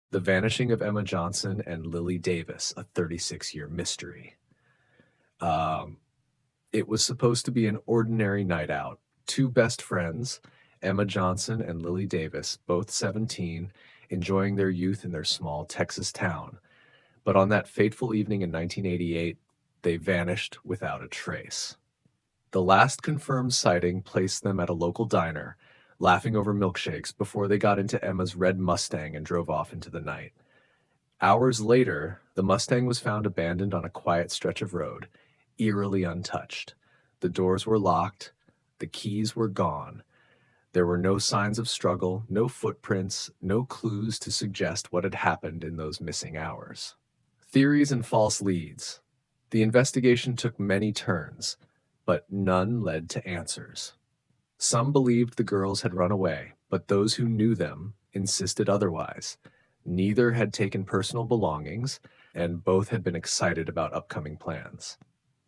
The Vanishing of Emma Johnson and Lily Davis, a 36-year mystery. Um, it was supposed to be an ordinary night out. Two best friends, Emma Johnson and Lily Davis, both 17, enjoying their youth in their small Texas town. But on that fateful evening in 1988, they vanished without a trace. The last confirmed sighting placed them at a local diner, laughing over milkshakes before they got into Emma's red Mustang and drove off into the night. Hours later, the Mustang was found abandoned on a quiet stretch of road, eerily untouched. The doors were locked, the keys were gone. There were no signs of struggle, no footprints, no clues to suggest what had happened in those missing hours. Theories and false leads. The investigation took many turns, but none led to answers. Some believed the girls had run away, but those who knew them insisted otherwise. Neither had taken personal belongings, and both had been excited about upcoming plans.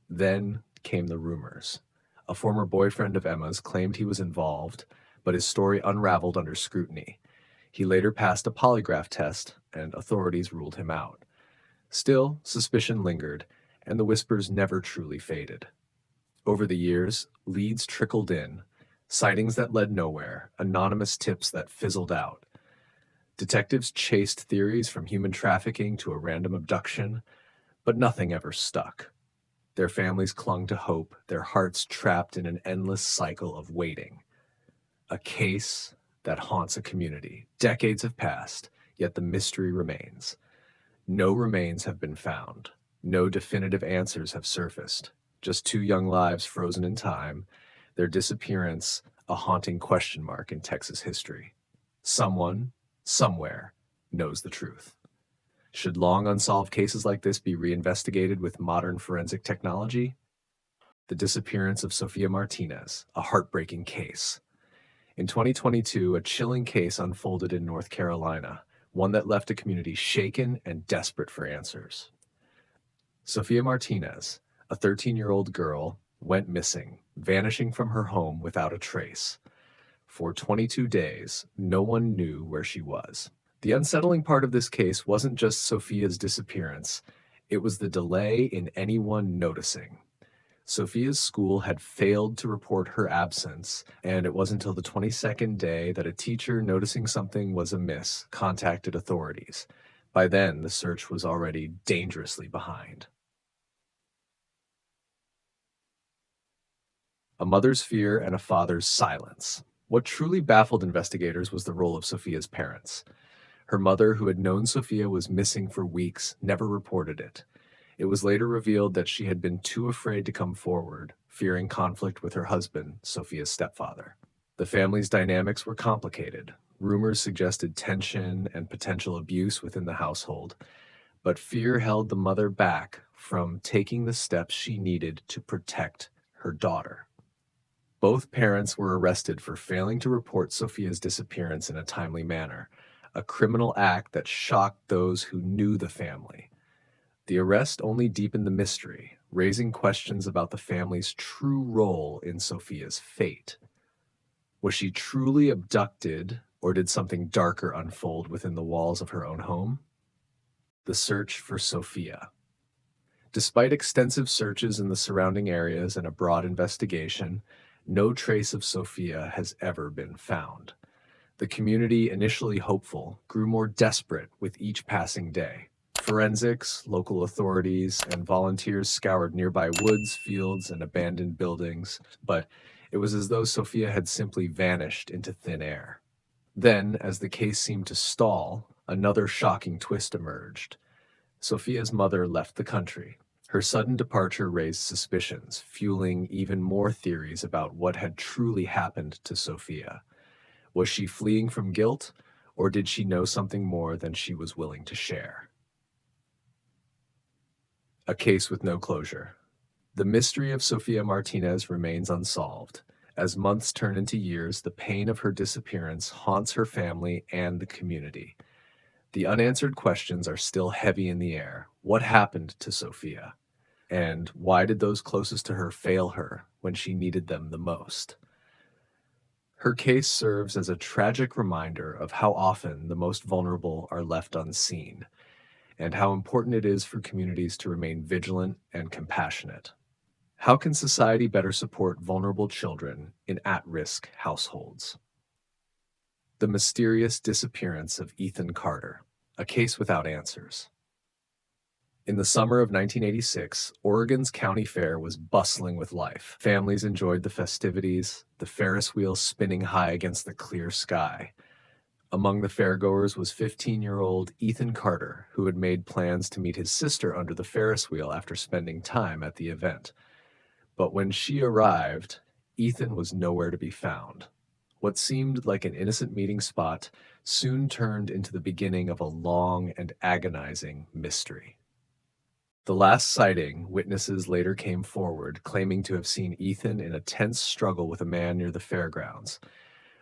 Then came the rumors. A former boyfriend of Emma's claimed he was involved, but his story unraveled under scrutiny. He later passed a polygraph test, and authorities ruled him out. Still, suspicion lingered, and the whispers never truly faded. Over the years, leads trickled in, sightings that led nowhere, anonymous tips that fizzled out. Detectives chased theories from human trafficking to a random abduction, but nothing ever stuck. Their families clung to hope, their hearts trapped in an endless cycle of waiting. A case that haunts a community. Decades have passed, yet the mystery remains. No remains have been found. No definitive answers have surfaced. Just two young lives frozen in time, their disappearance a haunting question mark in Texas history. Someone, somewhere, knows the truth. Should long unsolved cases like this be reinvestigated with modern forensic technology? The disappearance of Sofia Martinez, a heartbreaking case. In 2022, a chilling case unfolded in North Carolina, one that left a community shaken and desperate for answers. Sofia Martinez, a 13-year-old girl, went missing, vanishing from her home without a trace. For 22 days, no one knew where she was. The unsettling part of this case wasn't just Sofia's disappearance, it was the delay in anyone noticing. Sofia's school had failed to report her absence, and it wasn't until the 22nd day that a teacher, noticing something was amiss, contacted authorities. By then, the search was already dangerously behind. A mother's fear and a father's silence. What truly baffled investigators was the role of Sofia's parents. Her mother, who had known Sofia was missing for weeks, never reported it. It was later revealed that she had been too afraid to come forward, fearing conflict with her husband, Sofia's stepfather. The family's dynamics were complicated. Rumors suggested tension and potential abuse within the household, but fear held the mother back from taking the steps she needed to protect her daughter. Both parents were arrested for failing to report Sofia's disappearance in a timely manner, a criminal act that shocked those who knew the family. The arrest only deepened the mystery, raising questions about the family's true role in Sofia's fate. Was she truly abducted, or did something darker unfold within the walls of her own home? The search for Sofia. Despite extensive searches in the surrounding areas and a broad investigation, no trace of Sofia has ever been found. The community, initially hopeful, grew more desperate with each passing day. Forensics, local authorities, and volunteers scoured nearby woods, fields, and abandoned buildings, but it was as though Sofia had simply vanished into thin air. Then, as the case seemed to stall, another shocking twist emerged. Sofia's mother left the country. Her sudden departure raised suspicions, fueling even more theories about what had truly happened to Sofia. Was she fleeing from guilt, or did she know something more than she was willing to share? A case with no closure. The mystery of Sofia Martinez remains unsolved. As months turn into years, the pain of her disappearance haunts her family and the community. The unanswered questions are still heavy in the air. What happened to Sofia? And why did those closest to her fail her when she needed them the most? Her case serves as a tragic reminder of how often the most vulnerable are left unseen, and how important it is for communities to remain vigilant and compassionate. How can society better support vulnerable children in at-risk households? The mysterious disappearance of Ethan Carter, a case without answers. In the summer of 1986, Oregon's county fair was bustling with life. Families enjoyed the festivities, the Ferris wheel spinning high against the clear sky. Among the fairgoers was 15-year-old Ethan Carter, who had made plans to meet his sister under the Ferris wheel after spending time at the event. But when she arrived, Ethan was nowhere to be found. What seemed like an innocent meeting spot soon turned into the beginning of a long and agonizing mystery. The last sighting, witnesses later came forward claiming to have seen Ethan in a tense struggle with a man near the fairgrounds.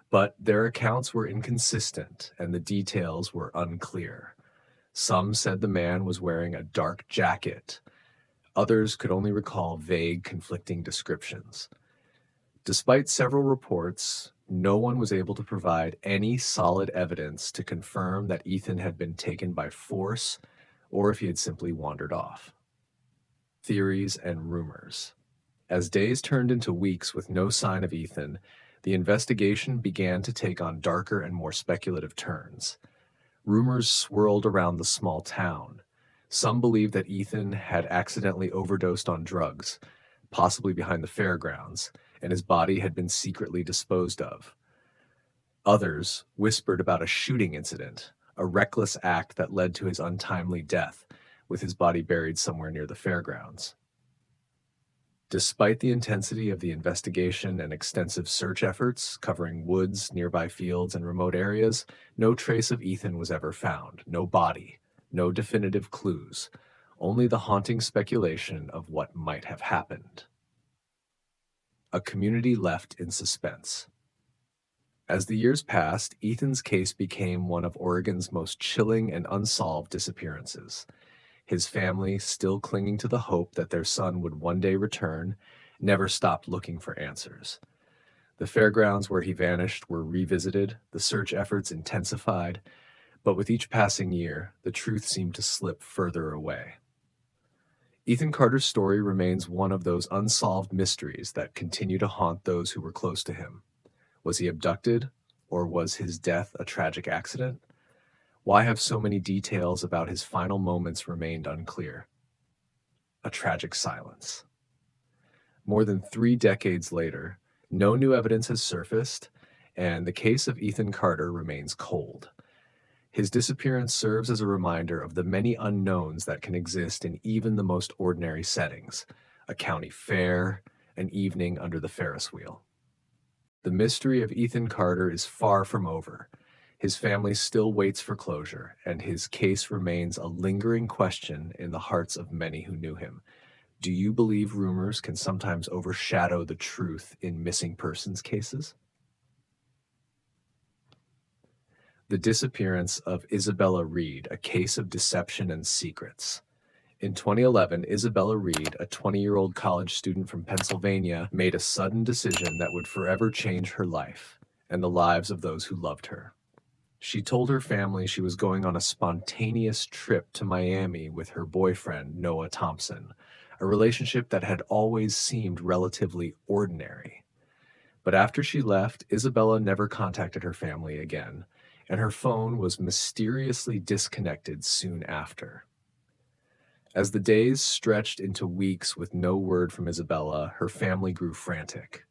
But their accounts were inconsistent and the details were unclear. Some said the man was wearing a dark jacket. Others could only recall vague, conflicting descriptions. Despite several reports, no one was able to provide any solid evidence to confirm that Ethan had been taken by force or if he had simply wandered off. Theories and rumors. As days turned into weeks with no sign of Ethan, the investigation began to take on darker and more speculative turns. Rumors swirled around the small town. Some believed that Ethan had accidentally overdosed on drugs, possibly behind the fairgrounds, and his body had been secretly disposed of. Others whispered about a shooting incident, a reckless act that led to his untimely death, with his body buried somewhere near the fairgrounds. Despite the intensity of the investigation and extensive search efforts covering woods, nearby fields, and remote areas, no trace of Ethan was ever found. No body, no definitive clues, only the haunting speculation of what might have happened. A community left in suspense. As the years passed, Ethan's case became one of Oregon's most chilling and unsolved disappearances. His family, still clinging to the hope that their son would one day return, never stopped looking for answers. The fairgrounds where he vanished were revisited, the search efforts intensified, but with each passing year, the truth seemed to slip further away. Ethan Carter's story remains one of those unsolved mysteries that continue to haunt those who were close to him. Was he abducted, or was his death a tragic accident? Why have so many details about his final moments remained unclear? A tragic silence. More than 3 decades later, no new evidence has surfaced, and the case of Ethan Carter remains cold. His disappearance serves as a reminder of the many unknowns that can exist in even the most ordinary settings: a county fair, an evening under the Ferris wheel. The mystery of Ethan Carter is far from over. His family still waits for closure, and his case remains a lingering question in the hearts of many who knew him. Do you believe rumors can sometimes overshadow the truth in missing persons cases? The disappearance of Isabella Reed, a case of deception and secrets. In 2011, Isabella Reed, a 20-year-old college student from Pennsylvania, made a sudden decision that would forever change her life and the lives of those who loved her. She told her family she was going on a spontaneous trip to Miami with her boyfriend, Noah Thompson, a relationship that had always seemed relatively ordinary. But after she left, Isabella never contacted her family again, and her phone was mysteriously disconnected soon after. As the days stretched into weeks with no word from Isabella, her family grew frantic.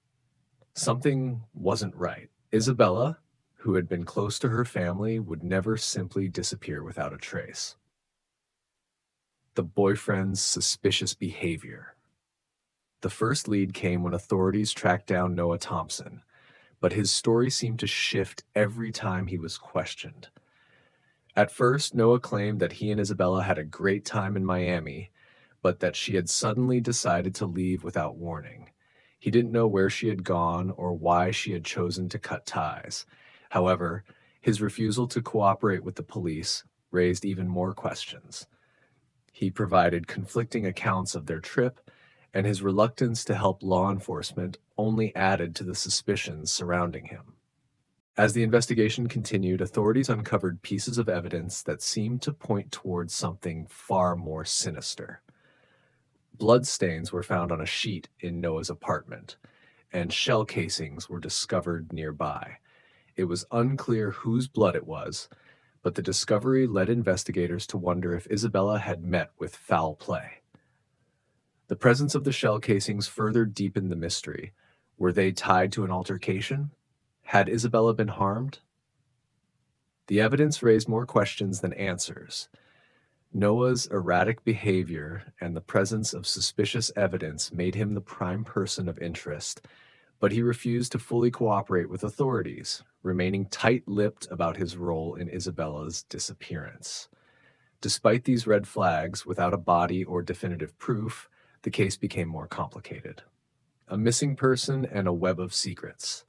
Something wasn't right. Isabella, who had been close to her family, would never simply disappear without a trace. The boyfriend's suspicious behavior. The first lead came when authorities tracked down Noah Thompson, but his story seemed to shift every time he was questioned. At first, Noah claimed that he and Isabella had a great time in Miami, but that she had suddenly decided to leave without warning. He didn't know where she had gone or why she had chosen to cut ties. However, his refusal to cooperate with the police raised even more questions. He provided conflicting accounts of their trip, and his reluctance to help law enforcement only added to the suspicions surrounding him. As the investigation continued, authorities uncovered pieces of evidence that seemed to point towards something far more sinister. Bloodstains were found on a sheet in Noah's apartment, and shell casings were discovered nearby. It was unclear whose blood it was, but the discovery led investigators to wonder if Isabella had met with foul play. The presence of the shell casings further deepened the mystery. Were they tied to an altercation? Had Isabella been harmed? The evidence raised more questions than answers. Noah's erratic behavior and the presence of suspicious evidence made him the prime person of interest, but he refused to fully cooperate with authorities, remaining tight-lipped about his role in Isabella's disappearance. Despite these red flags, without a body or definitive proof, the case became more complicated. A missing person and a web of secrets.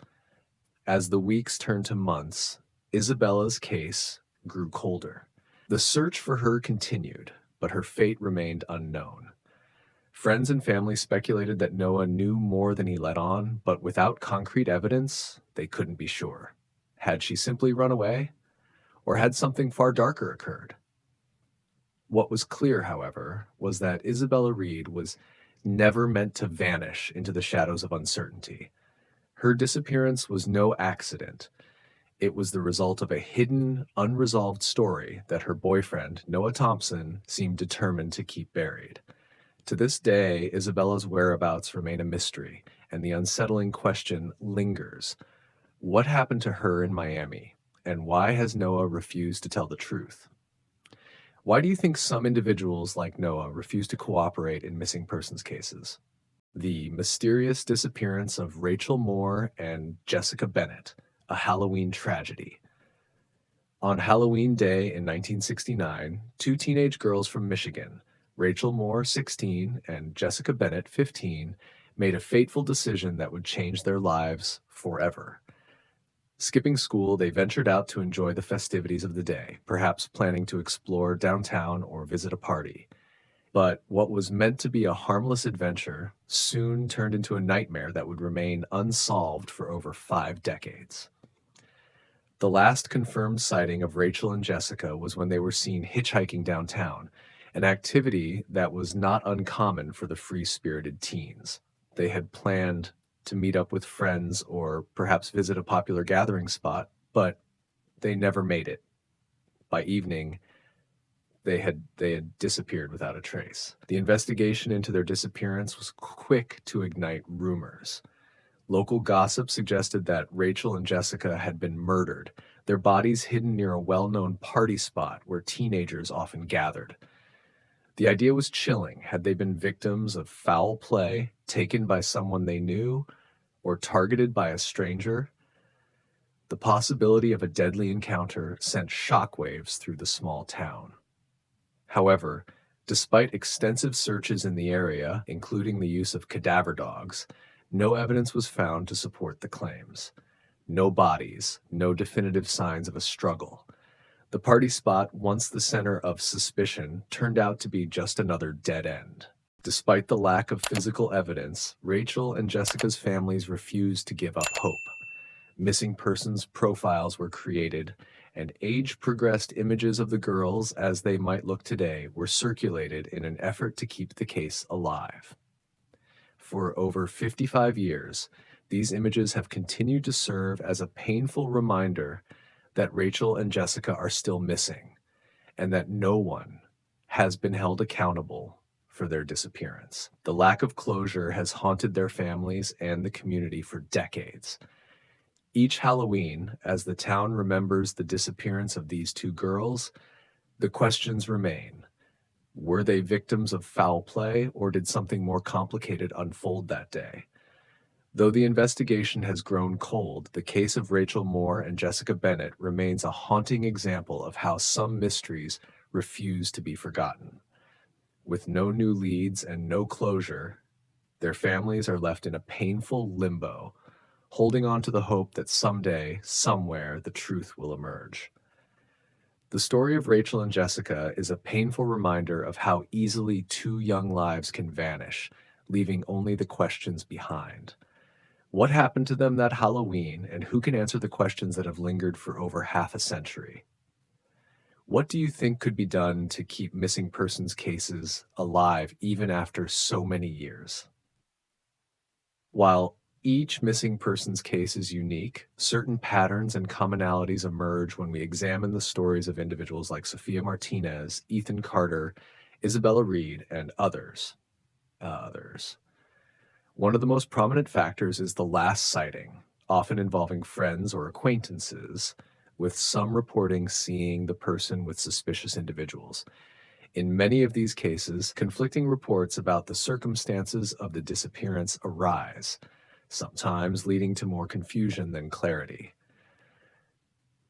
As the weeks turned to months, Isabella's case grew colder. The search for her continued, but her fate remained unknown. Friends and family speculated that Noah knew more than he let on, but without concrete evidence, they couldn't be sure. Had she simply run away? Or had something far darker occurred? What was clear, however, was that Isabella Reed was never meant to vanish into the shadows of uncertainty. Her disappearance was no accident. It was the result of a hidden, unresolved story that her boyfriend, Noah Thompson, seemed determined to keep buried. To this day, Isabella's whereabouts remain a mystery, and the unsettling question lingers. What happened to her in Miami, and why has Noah refused to tell the truth? Why do you think some individuals like Noah refuse to cooperate in missing persons cases? The mysterious disappearance of Rachel Moore and Jessica Bennett, a Halloween tragedy. On Halloween Day in 1969, two teenage girls from Michigan, Rachel Moore, 16, and Jessica Bennett, 15, made a fateful decision that would change their lives forever. Skipping school, they ventured out to enjoy the festivities of the day, perhaps planning to explore downtown or visit a party. But what was meant to be a harmless adventure soon turned into a nightmare that would remain unsolved for over 5 decades. The last confirmed sighting of Rachel and Jessica was when they were seen hitchhiking downtown, an activity that was not uncommon for the free-spirited teens. They had planned to meet up with friends or perhaps visit a popular gathering spot, but they never made it. By evening, they had disappeared without a trace. The investigation into their disappearance was quick to ignite rumors. Local gossip suggested that Rachel and Jessica had been murdered, their bodies hidden near a well-known party spot where teenagers often gathered. The idea was chilling. Had they been victims of foul play, taken by someone they knew, or targeted by a stranger? The possibility of a deadly encounter sent shockwaves through the small town. However, despite extensive searches in the area, including the use of cadaver dogs, no evidence was found to support the claims. No bodies, no definitive signs of a struggle. The party spot, once the center of suspicion, turned out to be just another dead end. Despite the lack of physical evidence, Rachel and Jessica's families refused to give up hope. Missing persons profiles were created, and age-progressed images of the girls as they might look today were circulated in an effort to keep the case alive. For over 55 years, these images have continued to serve as a painful reminder that Rachel and Jessica are still missing, and that no one has been held accountable for their disappearance. The lack of closure has haunted their families and the community for decades. Each Halloween, as the town remembers the disappearance of these two girls, the questions remain. Were they victims of foul play, or did something more complicated unfold that day? Though the investigation has grown cold, the case of Rachel Moore and Jessica Bennett remains a haunting example of how some mysteries refuse to be forgotten. With no new leads and no closure, their families are left in a painful limbo, holding on to the hope that someday, somewhere, the truth will emerge. The story of Rachel and Jessica is a painful reminder of how easily two young lives can vanish, leaving only the questions behind. What happened to them that Halloween, and who can answer the questions that have lingered for over half a century? What do you think could be done to keep missing persons cases alive even after so many years? While each missing persons case is unique, certain patterns and commonalities emerge when we examine the stories of individuals like Sofia Martinez, Ethan Carter, Isabella Reed, and others. One of the most prominent factors is the last sighting, often involving friends or acquaintances, with some reporting seeing the person with suspicious individuals. In many of these cases, conflicting reports about the circumstances of the disappearance arise, sometimes leading to more confusion than clarity.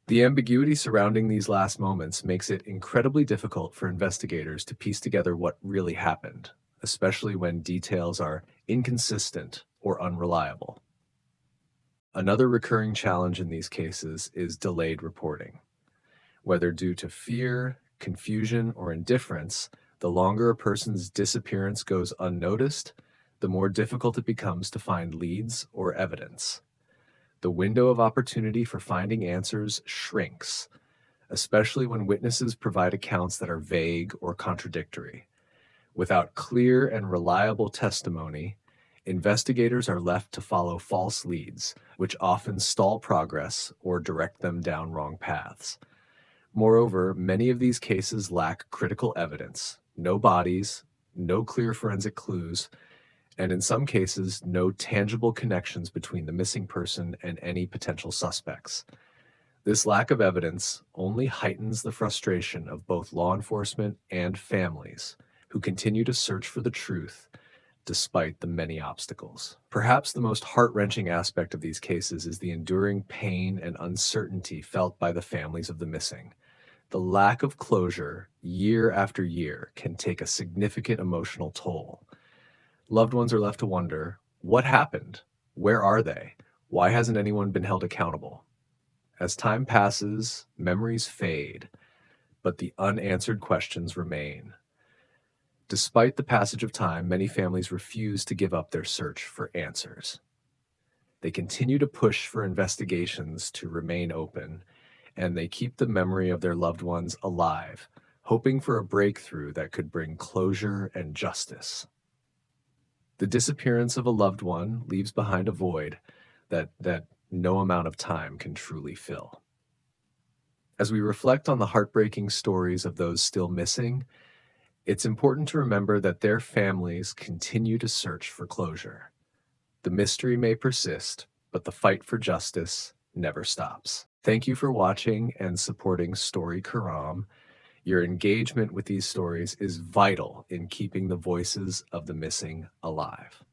The ambiguity surrounding these last moments makes it incredibly difficult for investigators to piece together what really happened, especially when details are inconsistent or unreliable. Another recurring challenge in these cases is delayed reporting. Whether due to fear, confusion, or indifference, the longer a person's disappearance goes unnoticed, the more difficult it becomes to find leads or evidence. The window of opportunity for finding answers shrinks, especially when witnesses provide accounts that are vague or contradictory. Without clear and reliable testimony, investigators are left to follow false leads, which often stall progress or direct them down wrong paths. Moreover, many of these cases lack critical evidence, no bodies, no clear forensic clues, and in some cases, no tangible connections between the missing person and any potential suspects. This lack of evidence only heightens the frustration of both law enforcement and families who continue to search for the truth despite the many obstacles. Perhaps the most heart-wrenching aspect of these cases is the enduring pain and uncertainty felt by the families of the missing. The lack of closure, year after year, can take a significant emotional toll. Loved ones are left to wonder, what happened? Where are they? Why hasn't anyone been held accountable? As time passes, memories fade, but the unanswered questions remain. Despite the passage of time, many families refuse to give up their search for answers. They continue to push for investigations to remain open, and they keep the memory of their loved ones alive, hoping for a breakthrough that could bring closure and justice. The disappearance of a loved one leaves behind a void that no amount of time can truly fill. As we reflect on the heartbreaking stories of those still missing, it's important to remember that their families continue to search for closure. The mystery may persist, but the fight for justice never stops. Thank you for watching and supporting Story Karam. Your engagement with these stories is vital in keeping the voices of the missing alive.